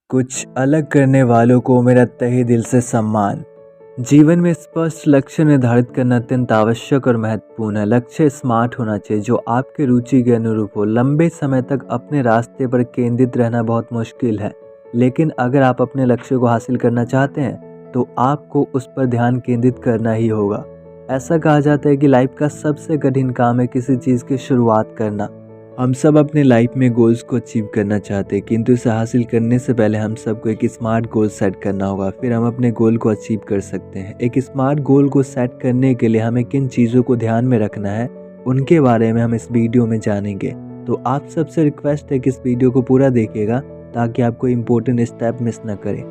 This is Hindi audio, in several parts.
कुछ अलग करने वालों को मेरा तहे दिल से सम्मान। जीवन में स्पष्ट लक्ष्य निर्धारित करना अत्यंत आवश्यक और महत्वपूर्ण है। लक्ष्य स्मार्ट होना चाहिए जो आपके रुचि के अनुरूप हो। लंबे समय तक अपने रास्ते पर केंद्रित रहना बहुत मुश्किल है, लेकिन अगर आप अपने लक्ष्य को हासिल करना चाहते हैं तो आपको उस पर ध्यान केंद्रित करना ही होगा। ऐसा कहा जाता है कि लाइफ का सबसे कठिन काम है किसी चीज़ की शुरुआत करना। हम सब अपने लाइफ में गोल्स को अचीव करना चाहते हैं, किंतु इसे हासिल करने से पहले हम सबको एक स्मार्ट गोल सेट करना होगा, फिर हम अपने गोल को अचीव कर सकते हैं। एक स्मार्ट गोल को सेट करने के लिए हमें किन चीज़ों को ध्यान में रखना है, उनके बारे में हम इस वीडियो में जानेंगे। तो आप सबसे रिक्वेस्ट है कि इस वीडियो को पूरा देखिएगा ताकि आप कोई इंपॉर्टेंट स्टेप मिस ना करें।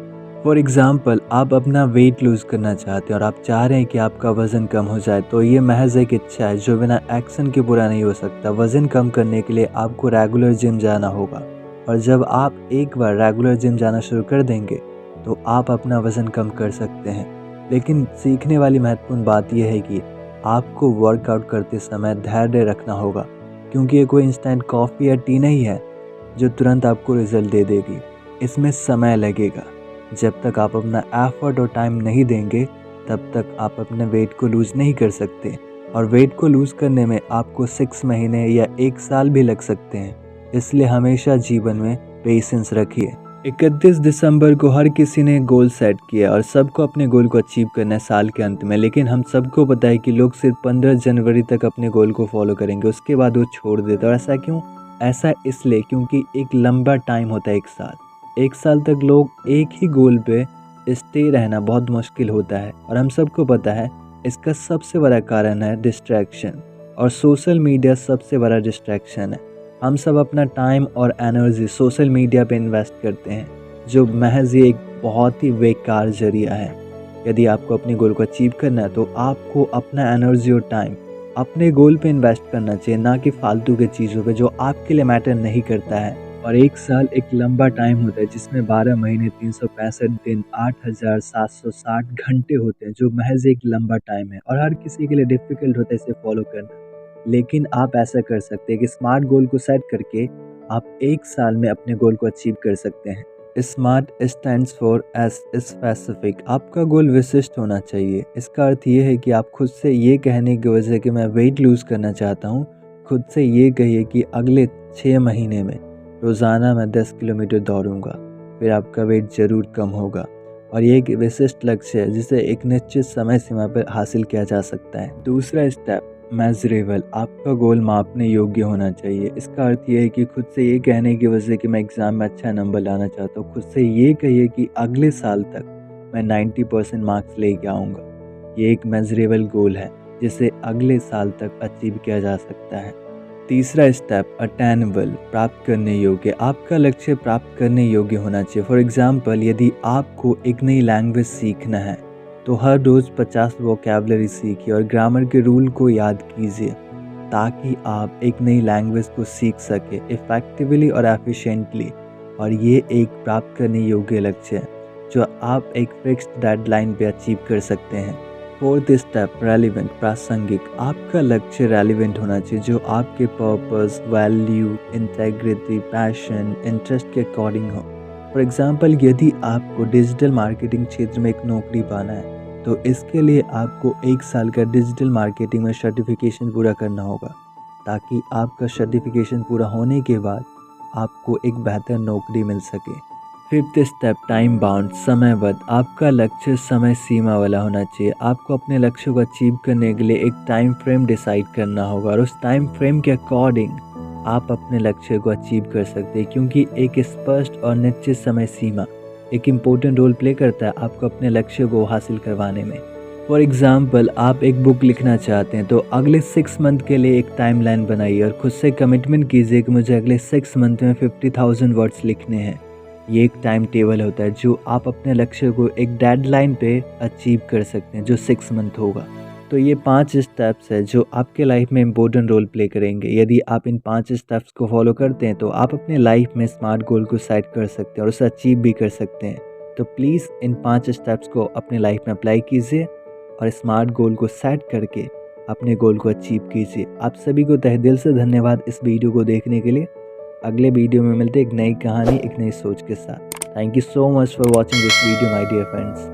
फॉर एग्ज़ाम्पल, आप अपना वेट लूज़ करना चाहते हैं और आप चाह रहे हैं कि आपका वज़न कम हो जाए, तो ये महज एक इच्छा है जो बिना एक्शन के पूरा नहीं हो सकता। वज़न कम करने के लिए आपको रेगुलर जिम जाना होगा, और जब आप एक बार रेगुलर जिम जाना शुरू कर देंगे तो आप अपना वज़न कम कर सकते हैं। लेकिन सीखने वाली महत्वपूर्ण बात यह है कि आपको वर्कआउट करते समय धैर्य रखना होगा, क्योंकि ये कोई इंस्टेंट कॉफ़ी या टी नहीं है जो तुरंत आपको रिजल्ट दे देगी। इसमें समय लगेगा। जब तक आप अपना एफर्ट और टाइम नहीं देंगे तब तक आप अपने वेट को लूज़ नहीं कर सकते, और वेट को लूज़ करने में आपको 6 महीने या 1 साल भी लग सकते हैं। इसलिए हमेशा जीवन में पेशेंस रखिए। 31 दिसंबर को हर किसी ने गोल सेट किया और सबको अपने गोल को अचीव करना है साल के अंत में, लेकिन हम सबको पता है कि लोग सिर्फ 15 जनवरी तक अपने गोल को फॉलो करेंगे, उसके बाद वो छोड़ देते हैं। और ऐसा क्यों? ऐसा इसलिए क्योंकि एक लंबा टाइम होता है, 1 साल। 1 साल तक लोग एक ही गोल पे स्टे रहना बहुत मुश्किल होता है, और हम सबको पता है इसका सबसे बड़ा कारण है डिस्ट्रैक्शन, और सोशल मीडिया सबसे बड़ा डिस्ट्रैक्शन है। हम सब अपना टाइम और एनर्जी सोशल मीडिया पे इन्वेस्ट करते हैं, जो महज एक बहुत ही बेकार जरिया है। यदि आपको अपने गोल को अचीव करना है तो आपको अपना एनर्जी और टाइम अपने गोल पे इन्वेस्ट करना चाहिए, ना कि फालतू के चीज़ों पे जो आपके लिए मैटर नहीं करता है। और 1 साल एक लंबा टाइम होता है जिसमें 12 महीने 365 दिन 8760 घंटे होते हैं, जो महज एक लंबा टाइम है, और हर किसी के लिए डिफ़िकल्ट होता है इसे फॉलो करना। लेकिन आप ऐसा कर सकते हैं कि स्मार्ट गोल को सेट करके आप 1 साल में अपने गोल को अचीव कर सकते हैं। Smart stands for S specific. आपका गोल विशिष्ट होना चाहिए। इसका अर्थ ये है कि आप खुद से ये कहने की वजह कि मैं वेट लूज़ करना चाहता हूँ, खुद से ये कहिए कि अगले 6 महीने में रोज़ाना मैं 10 किलोमीटर दौड़ूंगा, फिर आपका वेट ज़रूर कम होगा। और ये एक विशिष्ट लक्ष्य है जिसे एक निश्चित समय सीमा पर हासिल किया जा सकता है। दूसरा स्टेप, मेजरेबल। आपका गोल मापने योग्य होना चाहिए। इसका अर्थ ये है कि खुद से ये कहने की वजह कि मैं एग्ज़ाम में अच्छा नंबर लाना चाहता हूँ, खुद से ये कहिए कि अगले साल तक मैं 90% मार्क्स लेके आऊँगा। ये एक मेजरेबल गोल है जिसे अगले साल तक अचीव किया जा सकता है। तीसरा स्टेप, अटेनेबल, प्राप्त करने योग्य। आपका लक्ष्य प्राप्त करने योग्य होना चाहिए। फॉर एग्जाम्पल, यदि आपको एक नई लैंग्वेज सीखना है तो हर रोज़ 50 वोकैबुलरी सीखिए और ग्रामर के रूल को याद कीजिए, ताकि आप एक नई लैंग्वेज को सीख सके इफ़ेक्टिवली और एफिशिएंटली। और ये एक प्राप्त करने योग्य लक्ष्य है जो आप एक फिक्स्ड डेडलाइन पे अचीव कर सकते हैं। फोर्थ स्टेप, रेलिवेंट, प्रासंगिक। आपका लक्ष्य रेलिवेंट होना चाहिए, जो आपके purpose, value, integrity, passion, interest के अकॉर्डिंग हो। फॉर एग्जांपल, यदि आपको डिजिटल मार्केटिंग क्षेत्र में एक नौकरी पाना है तो इसके लिए आपको 1 साल का डिजिटल मार्केटिंग में सर्टिफिकेशन पूरा करना होगा, ताकि आपका सर्टिफिकेशन पूरा होने के बाद आपको एक बेहतर नौकरी मिल सके। फिफ्थ स्टेप, टाइम बाउंड, समयबद्ध। आपका लक्ष्य समय सीमा वाला होना चाहिए। आपको अपने लक्ष्य को अचीव करने के लिए एक टाइम फ्रेम डिसाइड करना होगा, और उस टाइम फ्रेम के अकॉर्डिंग आप अपने लक्ष्य को अचीव कर सकते हैं, क्योंकि एक स्पष्ट और निश्चित समय सीमा एक इम्पोर्टेंट रोल प्ले करता है आपको अपने लक्ष्य को हासिल करवाने में। फॉर एग्जाम्पल, आप एक बुक लिखना चाहते हैं तो अगले 6 मंथ के लिए एक टाइम लाइन बनाइए और खुद से कमिटमेंट कीजिए कि मुझे अगले 6 मंथ में 50,000 वर्ड्स लिखने हैं। ये एक टाइम टेबल होता है जो आप अपने लक्ष्य को एक डेडलाइन पे अचीव कर सकते हैं, जो 6 मंथ होगा। तो ये 5 स्टेप्स है जो आपके लाइफ में इम्पोर्टेंट रोल प्ले करेंगे। यदि आप इन 5 स्टेप्स को फॉलो करते हैं तो आप अपने लाइफ में स्मार्ट गोल को सेट कर सकते हैं और उसे अचीव भी कर सकते हैं। तो प्लीज़ इन 5 स्टेप्स को अपने लाइफ में अप्लाई कीजिए और स्मार्ट गोल को सेट करके अपने गोल को अचीव कीजिए। आप सभी को तहे दिल से धन्यवाद इस वीडियो को देखने के लिए। अगले वीडियो में मिलते एक नई कहानी, एक नई सोच के साथ। Thank you so much for watching this video, my dear friends.